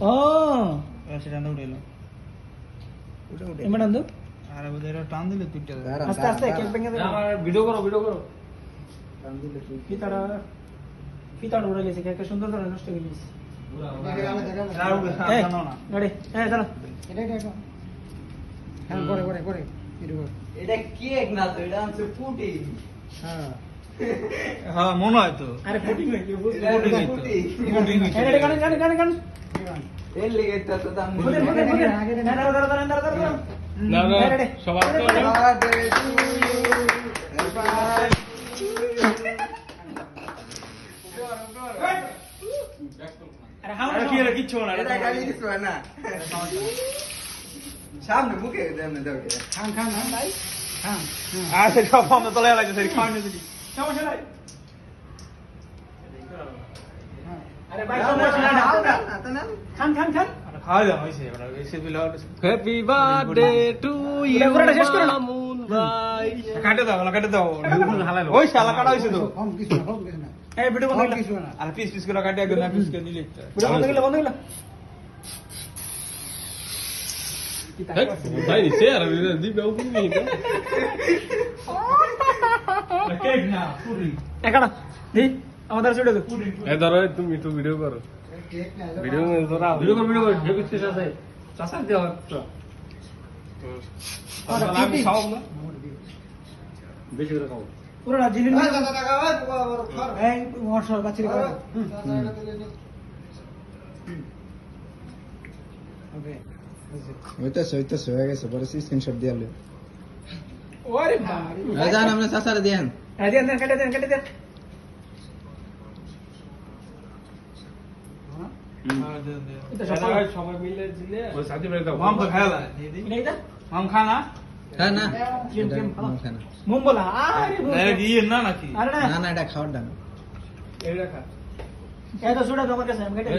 ও সেটা উঠেলো এমন আন্দো আর ওদের টান দিলে তুইটা আস্তে আস্তে কেক ভেঙে দেবে আমার ভিডিও করো ফিতাড় উড়ে গেছে কেক সুন্দর করে নষ্ট হয়ে গেছে হ্যাঁ গাড়ি হ্যাঁ চলো হ্যাঁ করে ভিডিও কর এটা কেক না তো এটা হচ্ছে পুটি হ্যাঁ হ্যাঁ মনে হয় তো আরে ফুটিং নাকি এটা পুটি আরে গান এর লেগে তো দাম ফুটে দাঁড়া না সবার তো আরে হাওয়া কি রে কিচ্ছু না এটা গালি কিছু হয় না সামনে মুখে দেন দাও খান না ভাই খান আর সে সব আমরা তলে লাগছে সেই খাওয়ানো দিদি সমস্যা নাই আরে ভাই দাও সমস্যা নাই না খান খাওয়া দাওয়া হয়েছে ওরা এসে বিলা হ্যাপি বার্থডে টু ইউ পুরোটা শেষ করো না। মামুন ভাই কাটে দাও ওই শালা কাটা হয়েছে তো এই ভিডিও বন্ধ করলে আর পিস করে কাটে একদম পিস করে দিলে ভিডিও বন্ধ করলে ভাই সে আর দিবে ওপেন নেই কেক না পুরি একাটা দি আমাদের ছুটে দে এ ধরো তুমি একটু ভিডিও করো ভিডিও ধরো ভিডিও কর হেভি শেষ আছে চাচা দেওয়া তো আমি খাও না বেশি করে খাও পুরোটা জিনিস এই মশলা বাচ্চি করে ওকে হইতেছে হয়ে গেছে পরে স্ক্রিনশট দিয়ে আলো ওরে বাবা জান আমরা চাচারে দেন দেন কেটে দেন এটা সবাই মিলে দিলে ওই সাথে বের দাও মাম তো খায়লা দিদি এটা মাম খানা হ্যাঁ না কেম এটা খানা মুম্বলা আরে না কি না নাকি আরে না না এটা খাওয়ার ডান এইটা খা এটা ছুড়ে তোমার কাছে আমি কেটে